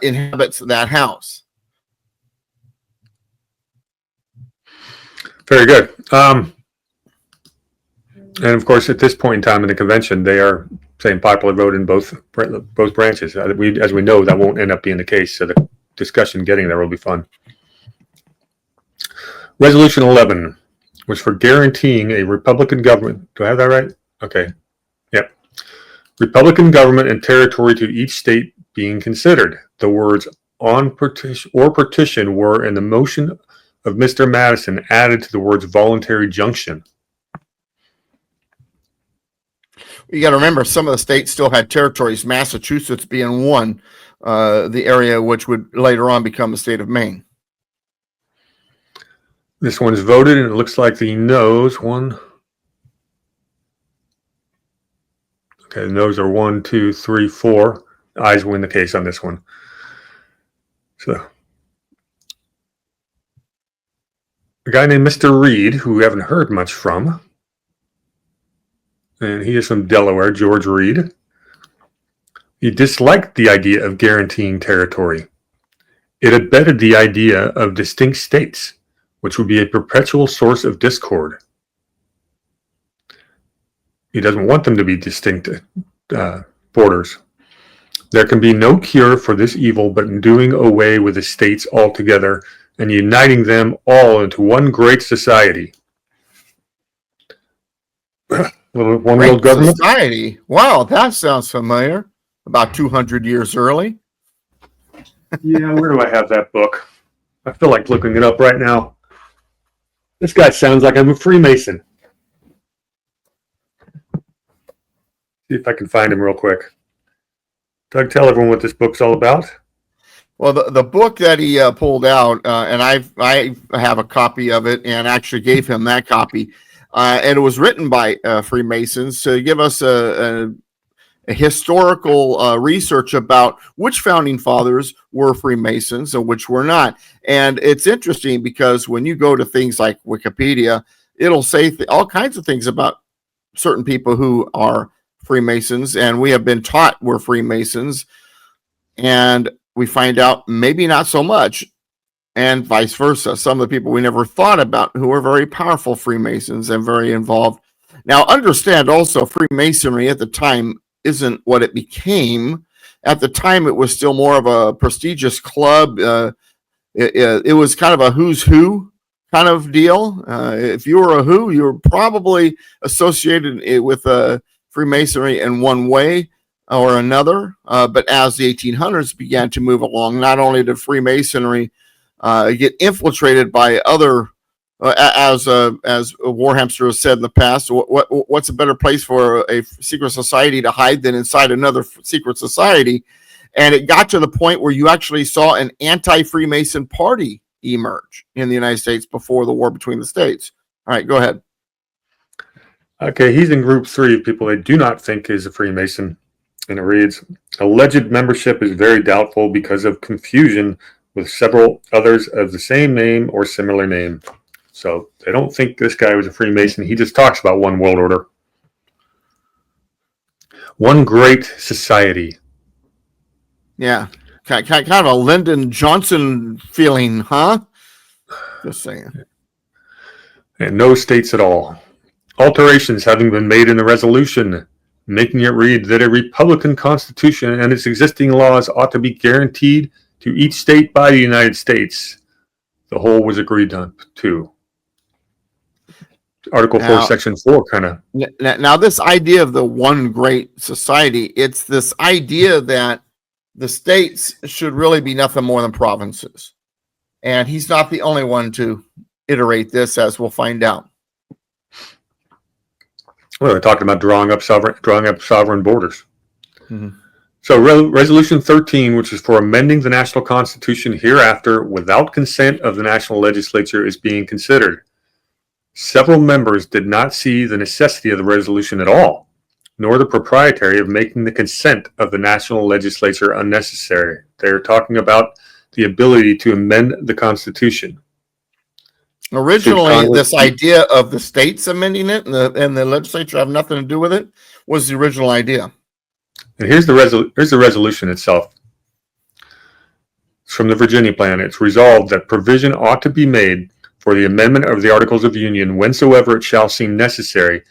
inhabits that house. Very good. And of course, at this point in time in the convention, they are saying popular vote in both branches. As we know, that won't end up being the case. So the discussion getting there will be fun. Resolution 11 was for guaranteeing a Republican government. Do I have that right? Okay. Yep. Republican government and territory to each state being considered. The words on petition or partition were in the motion of Mr. Madison added to the words voluntary junction. You got to remember, some of the states still had territories, Massachusetts being one, the area which would later on become the state of Maine. This one's voted, and it looks like the no's one. Okay, the no's are 1, 2, 3, 4. The ayes win the case on this one. So, a guy named Mr. Reed, who we haven't heard much from, and he is from Delaware, George Reed. He disliked the idea of guaranteeing territory. It abetted the idea of distinct states, which would be a perpetual source of discord. He doesn't want them to be distinct borders. There can be no cure for this evil but in doing away with the states altogether and uniting them all into one great society. One world government society. Wow, that sounds familiar. About 200 years early. Yeah, where do I have that book? I feel like looking it up right now. This guy sounds like I'm a Freemason. See if I can find him real quick. Doug, tell everyone what this book's all about. Well, the book that he pulled out, and I have a copy of it, and actually gave him that copy, and it was written by Freemasons to give us a historical research about which founding fathers were Freemasons and which were not. And it's interesting because when you go to things like Wikipedia, it'll say all kinds of things about certain people who are Freemasons, and we have been taught we're Freemasons, and we find out maybe not so much, and vice versa. Some of the people we never thought about who are very powerful Freemasons and very involved. Now, understand also, Freemasonry at the time isn't what it became. At the time, it was still more of a prestigious club. It was kind of a who's who kind of deal. If you were a who, you were probably associated with Freemasonry in one way or another. But as the 1800s began to move along, not only did Freemasonry get infiltrated by other, as Warhamster has said in the past, what's a better place for a secret society to hide than inside another secret society? And it got to the point where you actually saw an anti-Freemason party emerge in the United States before the war between the states. All right, go ahead. Okay, he's in group 3 of people they do not think is a Freemason. And it reads, alleged membership is very doubtful because of confusion with several others of the same name or similar name. So they don't think this guy was a Freemason. He just talks about one world order. One great society. Yeah, kind of a Lyndon Johnson feeling, huh? Just saying. And no states at all. Alterations having been made in the resolution, making it read that a Republican Constitution and its existing laws ought to be guaranteed to each state by the United States. The whole was agreed on to. Article 4, Section 4 kind of. Now, this idea of the one great society, it's this idea that the states should really be nothing more than provinces. And he's not the only one to iterate this, as we'll find out. Well, they're talking about drawing up sovereign borders. Mm-hmm. So Resolution 13, which is for amending the national constitution hereafter without consent of the national legislature, is being considered. Several members did not see the necessity of the resolution at all, nor the propriety of making the consent of the national legislature unnecessary. They're talking about the ability to amend the Constitution. Originally, this idea of the states amending it and the legislature have nothing to do with it was the original idea. And here's the resolution itself. It's from the Virginia Plan. It's resolved that provision ought to be made for the amendment of the Articles of Union whensoever it shall seem necessary,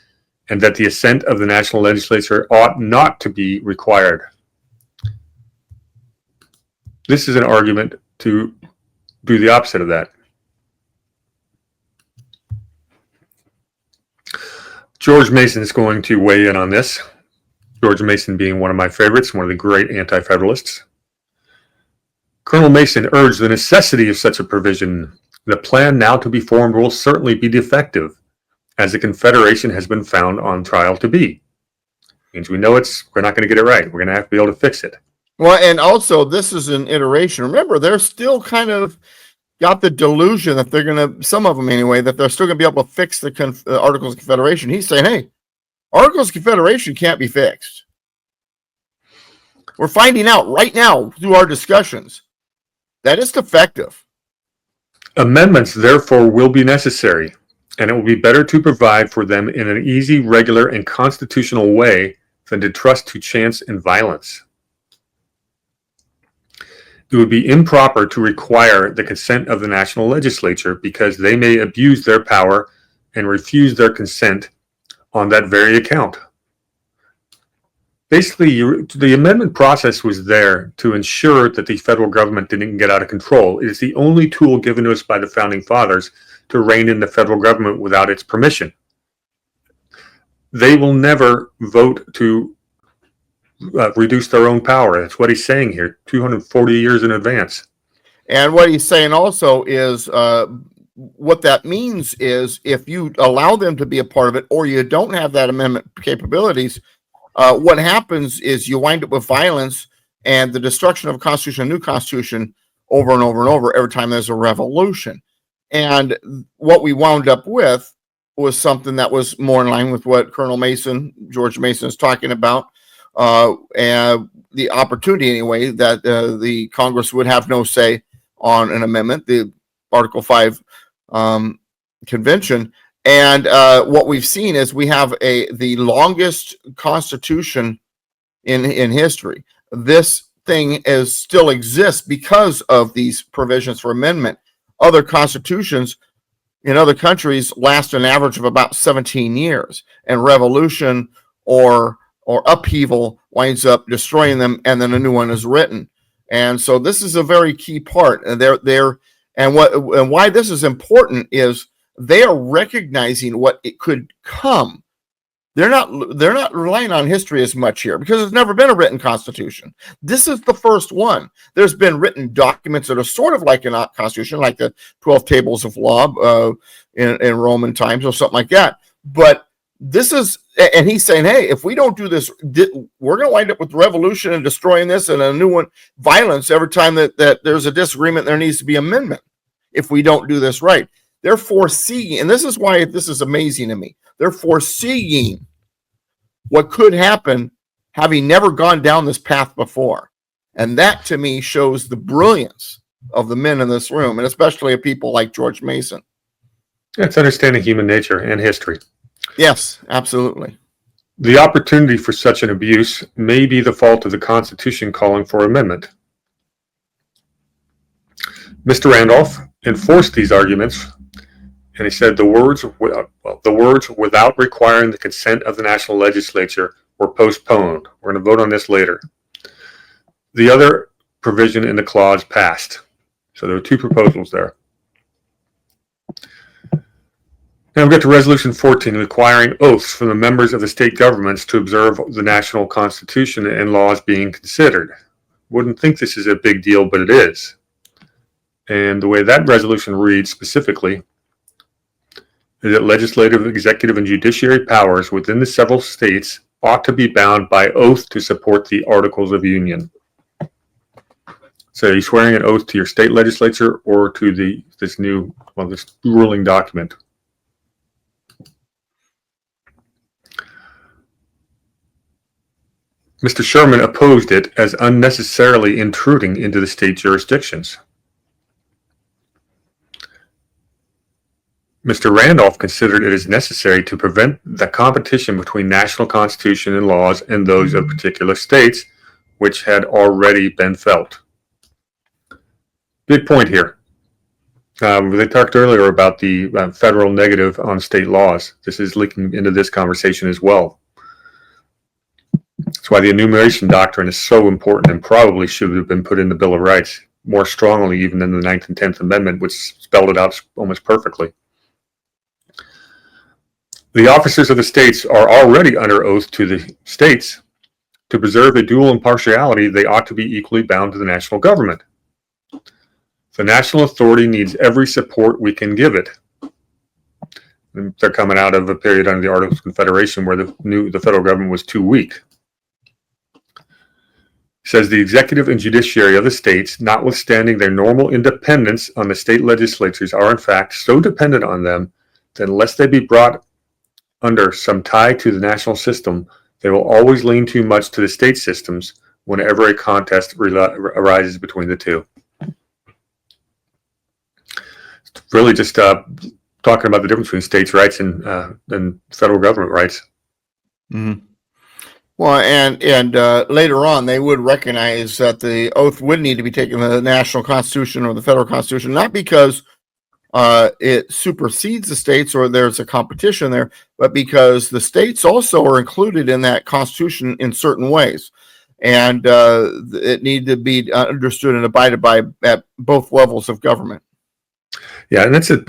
and that the assent of the national legislature ought not to be required. This is an argument to do the opposite of that. George Mason is going to weigh in on this. George Mason being one of my favorites, one of the great anti-federalists. Colonel Mason urged the necessity of such a provision. The plan now to be formed will certainly be defective, as the Confederation has been found on trial to be. Means we know we're not going to get it right. We're going to have to be able to fix it. Well, and also this is an iteration. Remember, they're still kind of got the delusion that they're going to, some of them anyway, that they're still going to be able to fix the Articles of Confederation. He's saying, hey, Articles of Confederation can't be fixed. We're finding out right now through our discussions that it's defective. Amendments, therefore, will be necessary, and it will be better to provide for them in an easy, regular, and constitutional way than to trust to chance and violence. It would be improper to require the consent of the national legislature because they may abuse their power and refuse their consent on that very account. Basically, the amendment process was there to ensure that the federal government didn't get out of control. It is the only tool given to us by the Founding Fathers to rein in the federal government without its permission. They will never vote to reduce their own power. That's what he's saying here, 240 years in advance. And what he's saying also is what that means is if you allow them to be a part of it, or you don't have that amendment capabilities, what happens is you wind up with violence and the destruction of a constitution, a new constitution, over and over and over every time there's a revolution. And what we wound up with was something that was more in line with what Colonel Mason, George Mason, is talking about, and the opportunity anyway that the Congress would have no say on an amendment, the Article 5 convention. And what we've seen is we have the longest constitution in history. This thing still exists because of these provisions for amendment. Other constitutions in other countries last an average of about 17 years, and revolution or upheaval winds up destroying them, and then a new one is written. And so this is a very key part. And why this is important is they are recognizing what it could come. They're not relying on history as much here because there's never been a written constitution. This is the first one. There's been written documents that are sort of like a constitution, like the 12 Tables of Law in Roman times or something like that. But this is, and he's saying, hey, if we don't do this, we're going to wind up with revolution and destroying this and a new one, violence every time that there's a disagreement, there needs to be amendment if we don't do this right. They're foreseeing, and this is why this is amazing to me. They're foreseeing what could happen having never gone down this path before. And that to me shows the brilliance of the men in this room, and especially of people like George Mason. It's understanding human nature and history. Yes, absolutely. The opportunity for such an abuse may be the fault of the Constitution calling for amendment. Mr. Randolph enforced these arguments, and he said the words without requiring the consent of the national legislature were postponed. We're going to vote on this later. The other provision in the clause passed. So there were two proposals there. Now we get to Resolution 14, requiring oaths from the members of the state governments to observe the national constitution and laws being considered. Wouldn't think this is a big deal, but it is. And the way that resolution reads specifically is that legislative, executive, and judiciary powers within the several states ought to be bound by oath to support the Articles of Union. So are you swearing an oath to your state legislature or to this ruling document? Mr. Sherman opposed it as unnecessarily intruding into the state jurisdictions. Mr. Randolph considered it as necessary to prevent the competition between national constitution and laws and those of particular states, which had already been felt. Big point here. They talked earlier about the federal negative on state laws. This is leaking into this conversation as well. That's why the enumeration doctrine is so important and probably should have been put in the Bill of Rights more strongly even than the 9th and 10th Amendment, which spelled it out almost perfectly. The officers of the states are already under oath to the states. To preserve a dual impartiality, they ought to be equally bound to the national government. The national authority needs every support we can give it. And they're coming out of a period under the Articles of Confederation where the federal government was too weak. Says the executive and judiciary of the states, notwithstanding their normal independence on the state legislatures, are in fact so dependent on them that unless they be brought under some tie to the national system, they will always lean too much to the state systems whenever a contest arises between the two. It's really just talking about the difference between states' rights and federal government rights. Mm-hmm. Well, and later on, they would recognize that the oath would need to be taken to the national constitution or the federal constitution, not because it supersedes the states or there's a competition there, but because the states also are included in that constitution in certain ways. And it needs to be understood and abided by at both levels of government. Yeah, and it's an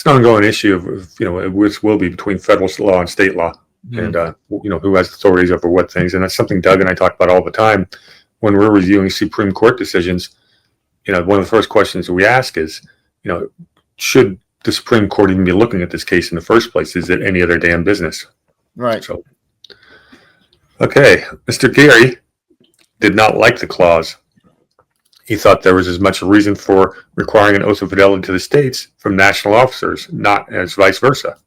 ongoing issue of which will be between federal law and state law. And, who has authorities over what things. And that's something Doug and I talk about all the time when we're reviewing Supreme Court decisions. One of the first questions that we ask is, should the Supreme Court even be looking at this case in the first place? Is it any other damn business? Right. So, okay, Mr. Gary did not like the clause. He thought there was as much a reason for requiring an oath of fidelity to the states from national officers, not as vice versa.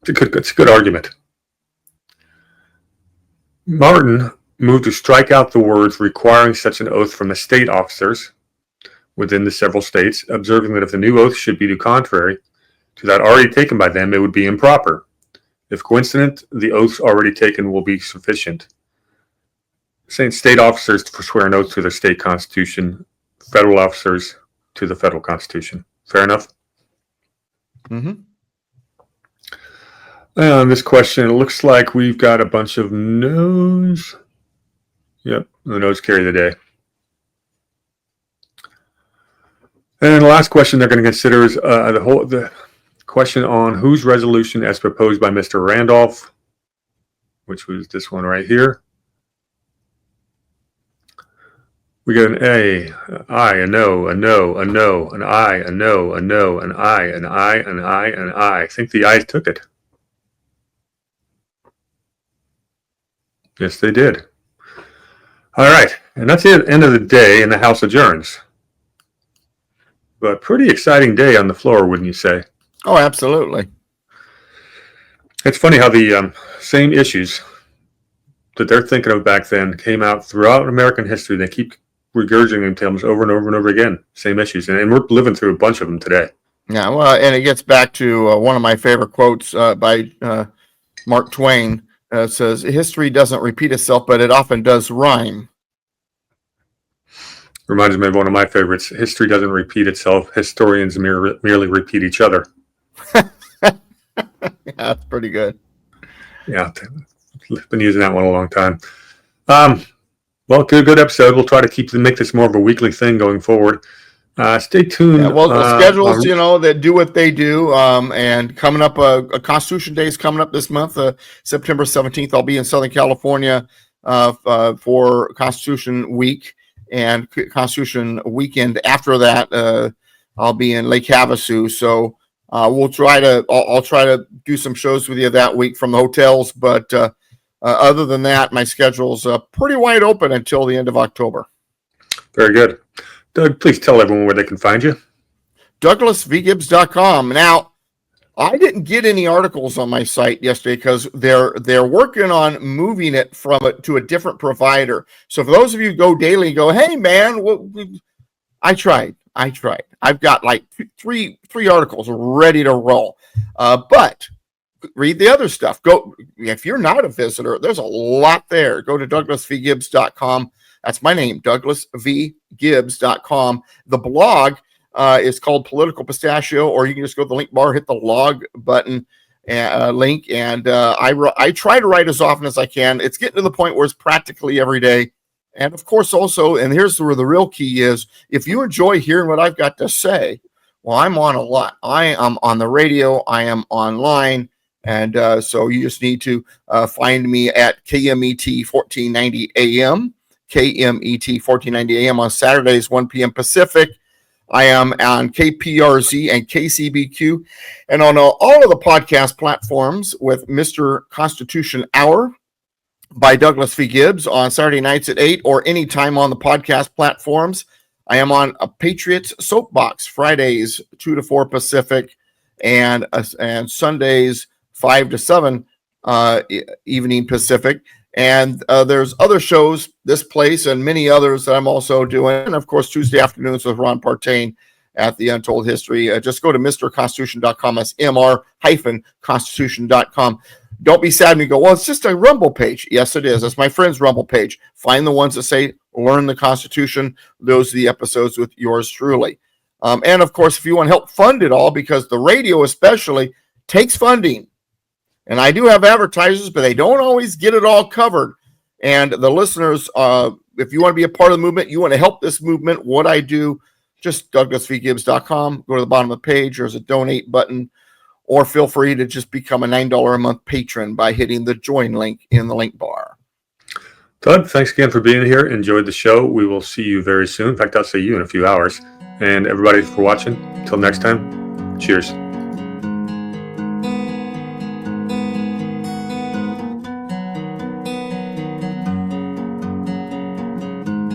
It's a good argument. Martin moved to strike out the words requiring such an oath from the state officers within the several states, observing that if the new oath should be contrary to that already taken by them, it would be improper. If coincident, the oaths already taken will be sufficient. Saying state officers to swear an oath to their state constitution, federal officers to the federal constitution. Fair enough? Mm-hmm. On this question, it looks like we've got a bunch of no's. Yep, the no's carry the day. And the last question they're going to consider is the question on whose resolution as proposed by Mr. Randolph, which was this one right here. We got an A, an I, a no, a no, a no, an I, a no, a no, an I, an I, an I, an I. I think the I's took it. Yes, they did. All right, and that's the end of the day, and the House adjourns. But pretty exciting day on the floor, wouldn't you say? Oh, absolutely. It's funny how the same issues that they're thinking of back then came out throughout American history. They keep regurgitating them over and over and over again. Same issues, and we're living through a bunch of them today. Yeah, well, and it gets back to one of my favorite quotes by Mark Twain. It says, history doesn't repeat itself, but it often does rhyme. Reminds me of one of my favorites. History doesn't repeat itself. Historians merely repeat each other. Yeah, that's pretty good. Yeah, I've been using that one a long time. Well, good episode. We'll try to make this more of a weekly thing going forward. Stay tuned. Yeah, well, the schedules, that do what they do. And coming up, a Constitution Day is coming up this month, September 17th. I'll be in Southern California for Constitution Week and Constitution Weekend. After that, I'll be in Lake Havasu. So I'll try to do some shows with you that week from the hotels. But other than that, my schedule's pretty wide open until the end of October. Very good. Doug, please tell everyone where they can find you. DouglasVGibbs.com. Now, I didn't get any articles on my site yesterday because they're working on moving it to a different provider. So for those of you who go daily and go, hey man, I tried. I've got like three articles ready to roll. But read the other stuff. Go if you're not a visitor, there's a lot there. Go to DouglasVGibbs.com. That's my name, DouglasVGibbs.com. The blog is called Political Pistachio, or you can just go to the link bar, hit the log button link, and I try to write as often as I can. It's getting to the point where it's practically every day. And of course, also, and here's where the real key is, if you enjoy hearing what I've got to say, well, I'm on a lot. I am on the radio, I am online, and so you just need to find me at KMET 1490 AM. KMET 1490 AM on Saturdays, 1 p.m. Pacific. I am on KPRZ and KCBQ and on all of the podcast platforms with Mr. Constitution Hour by Douglas V. Gibbs on Saturday nights at 8 or anytime on the podcast platforms. I am on a Patriots Soapbox Fridays 2 to 4 Pacific and Sundays 5 to 7 evening Pacific. And there's other shows, this place and many others that I'm also doing. And of course, Tuesday afternoons with Ron Partain at the Untold History. Just go to MrConstitution.com. That's MR-Constitution.com. Don't be sad when you go, well, it's just a Rumble page. Yes, it is. That's my friend's Rumble page. Find the ones that say, learn the Constitution. Those are the episodes with yours truly. And of course, if you want to help fund it all, because the radio especially takes funding. And I do have advertisers, but they don't always get it all covered. And the listeners, if you want to be a part of the movement, you want to help this movement, what I do, just DouglasVGibbs.com. Go to the bottom of the page. There's a donate button. Or feel free to just become a $9 a month patron by hitting the join link in the link bar. Doug, thanks again for being here. Enjoyed the show. We will see you very soon. In fact, I'll see you in a few hours. And everybody for watching. Until next time, cheers.